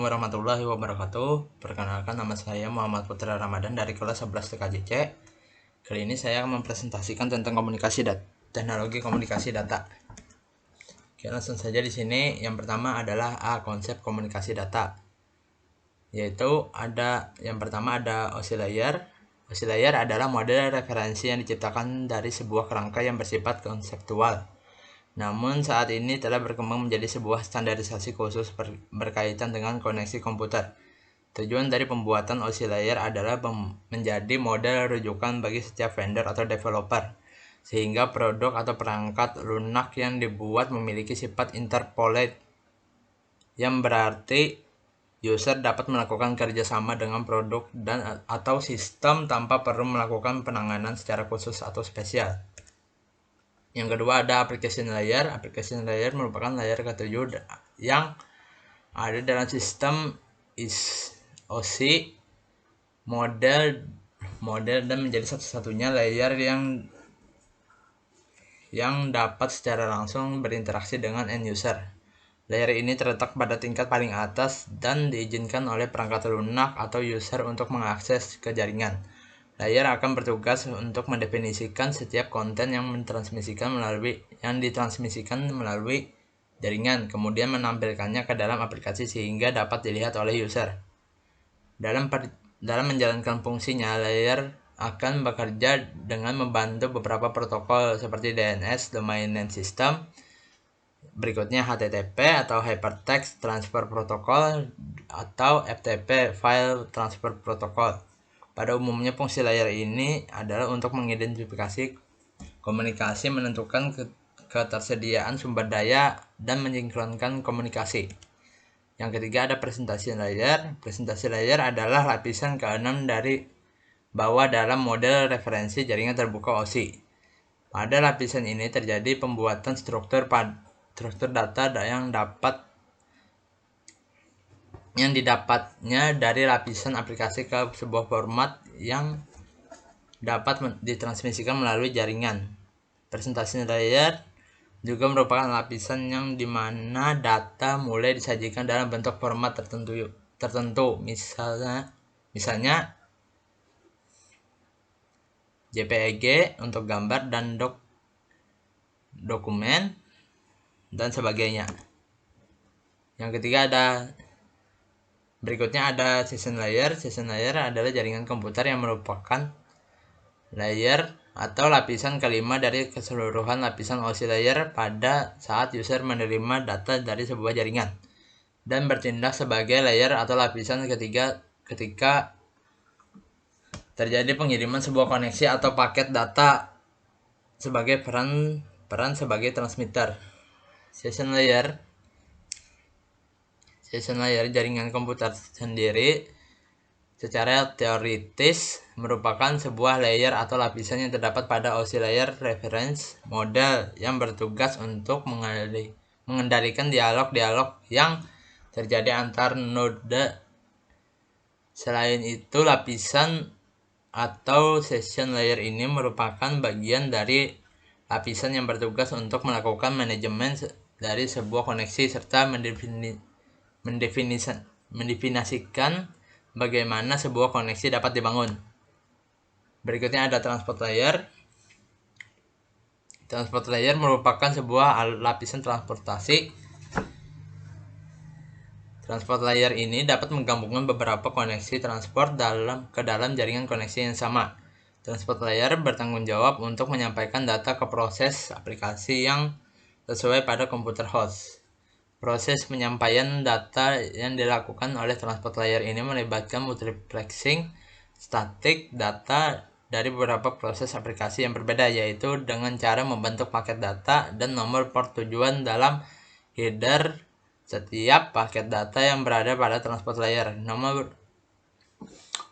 Warahmatullahi wabarakatuh. Perkenalkan, nama saya Muhammad Putra Ramadan dari kelas 11 TKJC. Kali ini saya akan mempresentasikan tentang teknologi komunikasi data. Oke, langsung saja di sini. Yang pertama adalah konsep komunikasi data. Yaitu yang pertama ada OSI layer. OSI layer adalah model referensi yang diciptakan dari sebuah kerangka yang bersifat konseptual. Namun saat ini telah berkembang menjadi sebuah standarisasi khusus berkaitan dengan koneksi komputer. Tujuan dari pembuatan OSI layer adalah menjadi model rujukan bagi setiap vendor atau developer, sehingga produk atau perangkat lunak yang dibuat memiliki sifat interpolate, yang berarti user dapat melakukan kerjasama dengan produk atau sistem tanpa perlu melakukan penanganan secara khusus atau spesial. Yang kedua ada application layer. Application layer merupakan layer ketujuh yang ada dalam sistem OSI model dan menjadi satu-satunya layer yang dapat secara langsung berinteraksi dengan end user. Layer ini terletak pada tingkat paling atas dan diizinkan oleh perangkat lunak atau user untuk mengakses ke jaringan. Layer akan bertugas untuk mendefinisikan setiap konten yang ditransmisikan melalui jaringan, kemudian menampilkannya ke dalam aplikasi sehingga dapat dilihat oleh user. Dalam menjalankan fungsinya, layer akan bekerja dengan membantu beberapa protokol seperti DNS (Domain Name System), berikutnya HTTP atau Hypertext Transfer Protocol atau FTP File Transfer Protocol. Pada umumnya fungsi layer ini adalah untuk mengidentifikasi komunikasi, menentukan ketersediaan sumber daya, dan mensinkronkan komunikasi. Yang ketiga ada presentasi layer. Presentasi layer adalah lapisan ke-6 dari bawah dalam model referensi jaringan terbuka OSI. Pada lapisan ini terjadi pembuatan struktur data yang didapatnya dari lapisan aplikasi ke sebuah format yang dapat ditransmisikan melalui jaringan. Presentasi layer juga merupakan lapisan yang dimana data mulai disajikan dalam bentuk format tertentu, misalnya JPEG untuk gambar dan dokumen dan sebagainya. Yang ketiga berikutnya ada session layer. Session layer adalah jaringan komputer yang merupakan layer atau lapisan kelima dari keseluruhan lapisan OSI layer pada saat user menerima data dari sebuah jaringan, dan bertindak sebagai layer atau lapisan ketiga ketika terjadi pengiriman sebuah koneksi atau paket data sebagai peran sebagai transmitter. Session layer jaringan komputer sendiri secara teoritis merupakan sebuah layer atau lapisan yang terdapat pada OSI layer reference model yang bertugas untuk mengendalikan dialog-dialog yang terjadi antar node. Selain itu, lapisan atau session layer ini merupakan bagian dari lapisan yang bertugas untuk melakukan manajemen dari sebuah koneksi serta mendefinisikan bagaimana sebuah koneksi dapat dibangun. Berikutnya ada transport layer. Transport layer merupakan sebuah lapisan transportasi. Transport layer ini dapat menggabungkan beberapa koneksi transport ke dalam jaringan koneksi yang sama. Transport layer bertanggung jawab untuk menyampaikan data ke proses aplikasi yang sesuai pada komputer host. Proses penyampaian data yang dilakukan oleh transport layer ini melibatkan multiplexing statik data dari beberapa proses aplikasi yang berbeda, yaitu dengan cara membentuk paket data dan nomor port tujuan dalam header setiap paket data yang berada pada transport layer.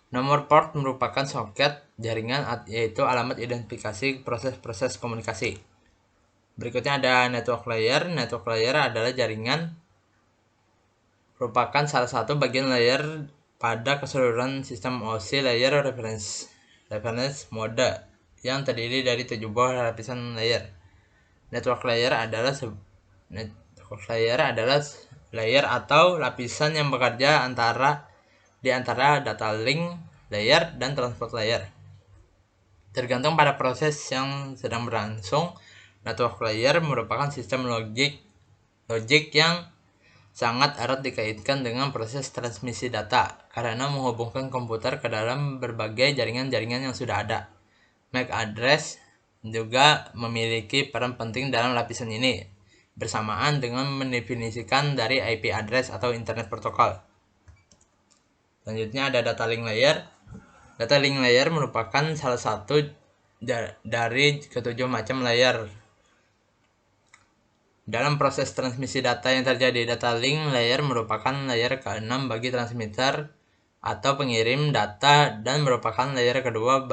Nomor port merupakan soket jaringan, yaitu alamat identifikasi proses-proses komunikasi. Berikutnya ada network layer. Network layer adalah jaringan, merupakan salah satu bagian layer pada keseluruhan sistem OSI layer reference mode yang terdiri dari 7 buah lapisan layer. Network layer adalah layer atau lapisan yang bekerja di antara data link layer dan transport layer. Tergantung pada proses yang sedang berlangsung, network layer merupakan sistem logik yang sangat erat dikaitkan dengan proses transmisi data karena menghubungkan komputer ke dalam berbagai jaringan-jaringan yang sudah ada. MAC address juga memiliki peran penting dalam lapisan ini, bersamaan dengan mendefinisikan dari IP address atau Internet Protocol. Selanjutnya ada data link layer. Data link layer merupakan salah satu dari ketujuh macam layer. Dalam proses transmisi data yang terjadi, data link layer merupakan layer ke-6 bagi transmitter atau pengirim data dan merupakan layer kedua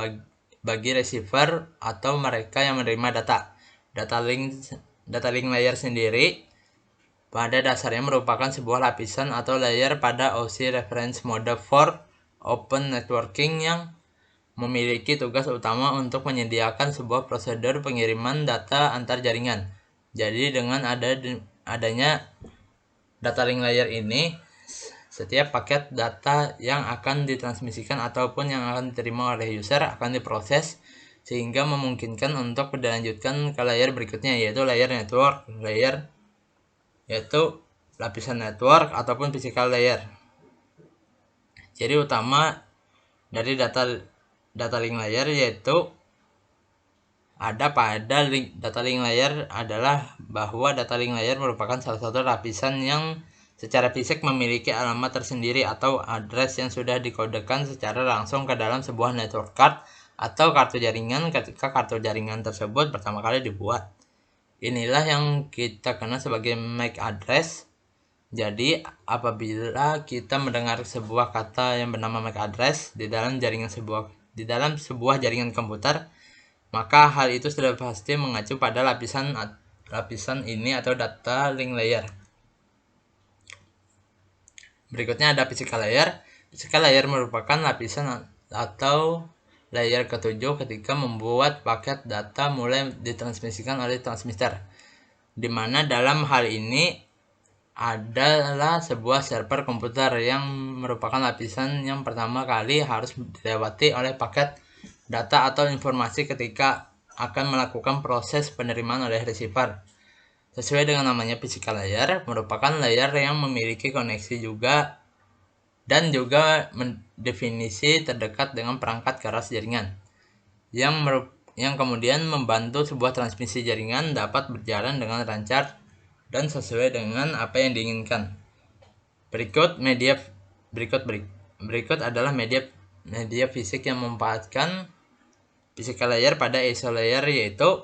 bagi receiver atau mereka yang menerima data. Data link layer sendiri pada dasarnya merupakan sebuah lapisan atau layer pada OSI reference mode for open networking yang memiliki tugas utama untuk menyediakan sebuah prosedur pengiriman data antar jaringan. Jadi dengan adanya data link layer ini, setiap paket data yang akan ditransmisikan ataupun yang akan diterima oleh user akan diproses sehingga memungkinkan untuk dilanjutkan ke layer berikutnya, yaitu layer network layer, yaitu lapisan network ataupun physical layer. Ciri utama dari data link layer yaitu ada pada data link layer adalah bahwa data link layer merupakan salah satu lapisan yang secara fisik memiliki alamat tersendiri atau address yang sudah dikodekan secara langsung ke dalam sebuah network card atau kartu jaringan ketika kartu jaringan tersebut pertama kali dibuat. Inilah yang kita kenal sebagai MAC address. Jadi apabila kita mendengar sebuah kata yang bernama MAC address di dalam sebuah jaringan komputer, maka hal itu sudah pasti mengacu pada lapisan ini atau data link layer. Berikutnya ada physical layer. Physical layer merupakan lapisan atau layer ketujuh ketika membuat paket data mulai ditransmisikan oleh transmitter, di mana dalam hal ini adalah sebuah server komputer yang merupakan lapisan yang pertama kali harus dilewati oleh paket data atau informasi ketika akan melakukan proses penerimaan oleh receiver. Sesuai dengan namanya, physical layer merupakan layer yang memiliki koneksi dan juga definisi terdekat dengan perangkat keras jaringan yang kemudian membantu sebuah transmisi jaringan dapat berjalan dengan lancar dan sesuai dengan apa yang diinginkan. Berikut adalah media fisik yang memanfaatkan physical layer pada ISO layer, yaitu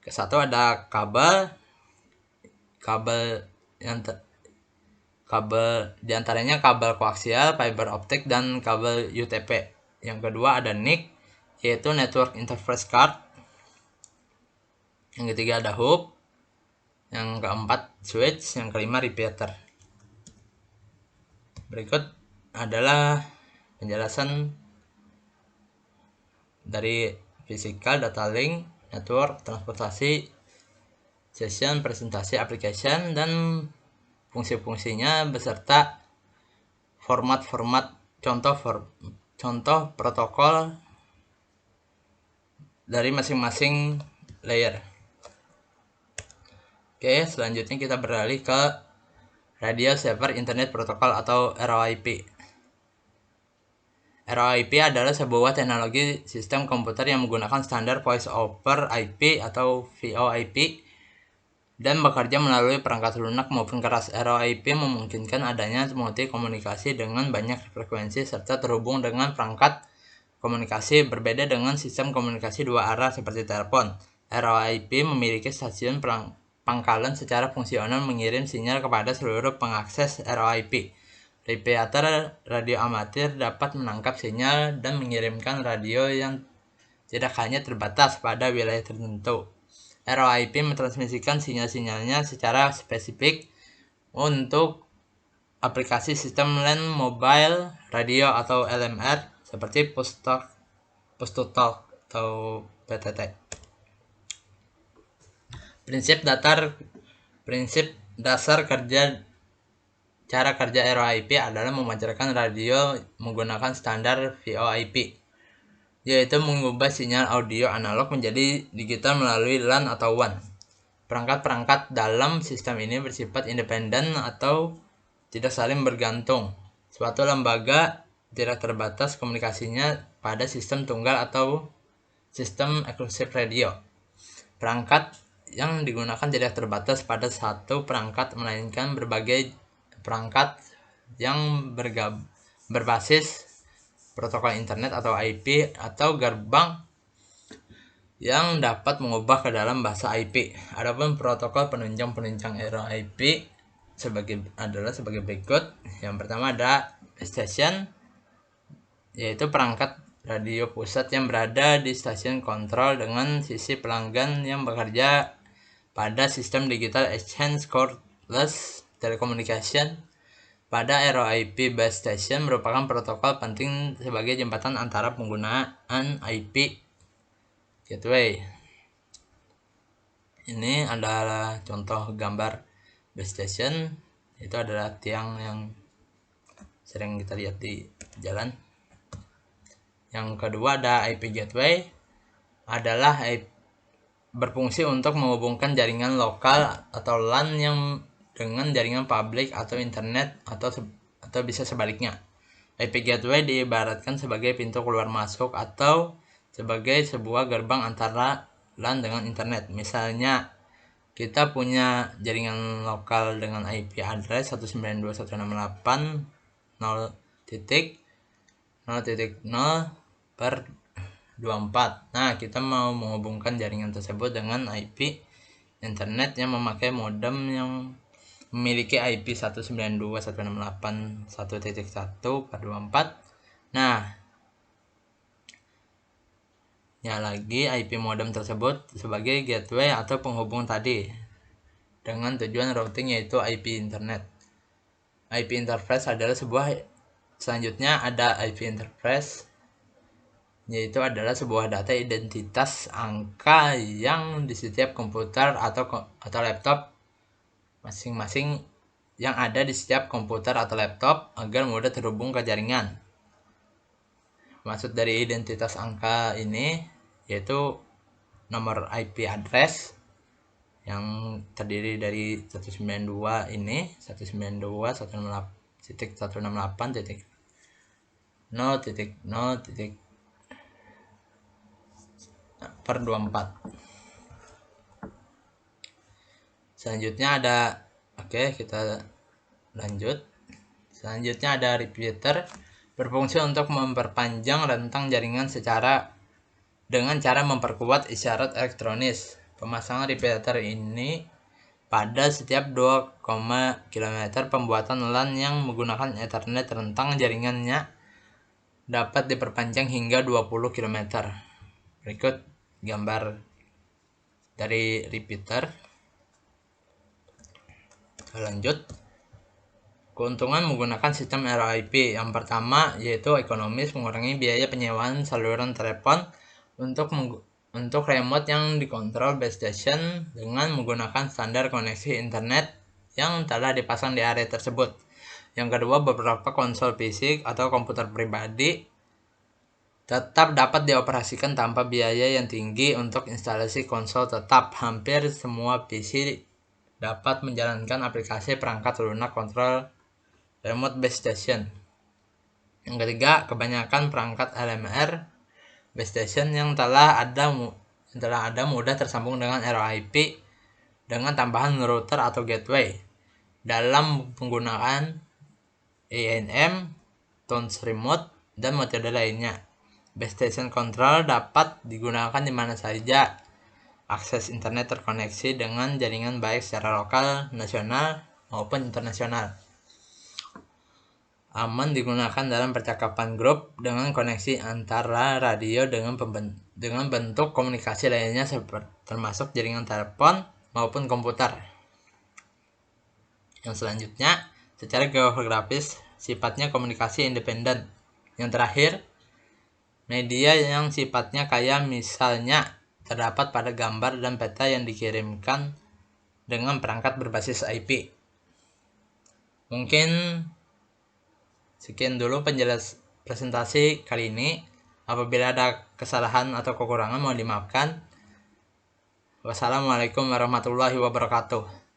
satu ada kabel diantaranya kabel koaksial, fiber optik, dan kabel UTP. Yang kedua ada NIC, yaitu network interface card. Yang ketiga ada hub. Yang keempat switch. Yang kelima repeater. Berikut adalah penjelasan dari physical, data link, network, transportasi, session, presentasi, application, dan fungsi-fungsinya beserta format-format contoh protokol dari masing-masing layer. Oke, selanjutnya kita beralih ke Radio Server Internet Protocol atau ROIP. ROIP adalah sebuah teknologi sistem komputer yang menggunakan standar Voice over IP atau VoIP dan bekerja melalui perangkat lunak maupun keras. ROIP memungkinkan adanya multi komunikasi dengan banyak frekuensi serta terhubung dengan perangkat komunikasi, berbeda dengan sistem komunikasi dua arah seperti telepon. ROIP memiliki stasiun pangkalan secara fungsional mengirim sinyal kepada seluruh pengakses ROIP. Repeater radio amatir dapat menangkap sinyal dan mengirimkan radio yang tidak hanya terbatas pada wilayah tertentu. ROIP mentransmisikan sinyal-sinyalnya secara spesifik untuk aplikasi sistem LAN mobile radio atau LMR seperti push to talk atau PTT. Prinsip dasar kerja Cara kerja ROIP adalah memancarkan radio menggunakan standar VoIP, yaitu mengubah sinyal audio analog menjadi digital melalui LAN atau WAN. Perangkat-perangkat dalam sistem ini bersifat independen atau tidak saling bergantung. Suatu lembaga tidak terbatas komunikasinya pada sistem tunggal atau sistem eksklusif radio. Perangkat yang digunakan tidak terbatas pada satu perangkat, melainkan berbagai perangkat yang berbasis protokol internet atau IP atau gerbang yang dapat mengubah ke dalam bahasa IP. Adapun protokol penunjang ROIP adalah sebagai berikut. Yang pertama ada base station, yaitu perangkat radio pusat yang berada di stasiun kontrol dengan sisi pelanggan yang bekerja pada sistem digital exchange cordless telecommunication. Pada ROIP, base station merupakan protokol penting sebagai jembatan antara penggunaan IP gateway. Ini adalah contoh gambar base station. Itu adalah tiang yang sering kita lihat di jalan. Yang kedua ada IP gateway, adalah berfungsi untuk menghubungkan jaringan lokal atau LAN yang dengan jaringan publik atau internet atau bisa sebaliknya. IP gateway diibaratkan sebagai pintu keluar masuk atau sebagai sebuah gerbang antara LAN dengan internet. Misalnya kita punya jaringan lokal dengan IP address 192.168.0.0/24. Nah, kita mau menghubungkan jaringan tersebut dengan IP internet yang memakai modem yang memiliki IP 192.168.1.1/24. Nah, lagi IP modem tersebut sebagai gateway atau penghubung tadi dengan tujuan routing, yaitu IP internet. IP interface adalah selanjutnya ada IP interface, yaitu adalah sebuah data identitas angka yang di setiap komputer atau laptop masing-masing, yang ada di setiap komputer atau laptop agar mudah terhubung ke jaringan. Maksud dari identitas angka ini yaitu nomor IP address yang terdiri dari 192 ini, 192.168.0.0/24. Selanjutnya ada, kita lanjut. Selanjutnya ada repeater, berfungsi untuk memperpanjang rentang jaringan dengan cara memperkuat isyarat elektronis. Pemasangan repeater ini pada setiap 2, km pembuatan LAN yang menggunakan Ethernet, rentang jaringannya dapat diperpanjang hingga 20 km. Berikut gambar dari repeater. Lanjut. Keuntungan menggunakan sistem ROIP. Yang pertama yaitu ekonomis, mengurangi biaya penyewaan saluran telepon untuk remote yang dikontrol base station dengan menggunakan standar koneksi internet yang telah dipasang di area tersebut. Yang kedua, beberapa konsol PC atau komputer pribadi tetap dapat dioperasikan tanpa biaya yang tinggi. Untuk instalasi konsol tetap, hampir semua PC dapat menjalankan aplikasi perangkat lunak kontrol remote base station. Yang ketiga, kebanyakan perangkat LMR base station yang telah ada mudah tersambung dengan ROIP dengan tambahan router atau gateway. Dalam penggunaan ANM, Towns Remote, dan metode lainnya, base station control dapat digunakan di mana saja akses internet terkoneksi dengan jaringan baik secara lokal, nasional, maupun internasional. Aman digunakan dalam percakapan grup dengan koneksi antara radio dengan bentuk komunikasi lainnya termasuk jaringan telepon maupun komputer. Yang selanjutnya, secara geografis sifatnya komunikasi independen. Yang terakhir, media yang sifatnya kaya, misalnya terdapat pada gambar dan peta yang dikirimkan dengan perangkat berbasis IP. Mungkin sekian dulu presentasi kali ini. Apabila ada kesalahan atau kekurangan mohon dimaafkan. Wassalamualaikum warahmatullahi wabarakatuh.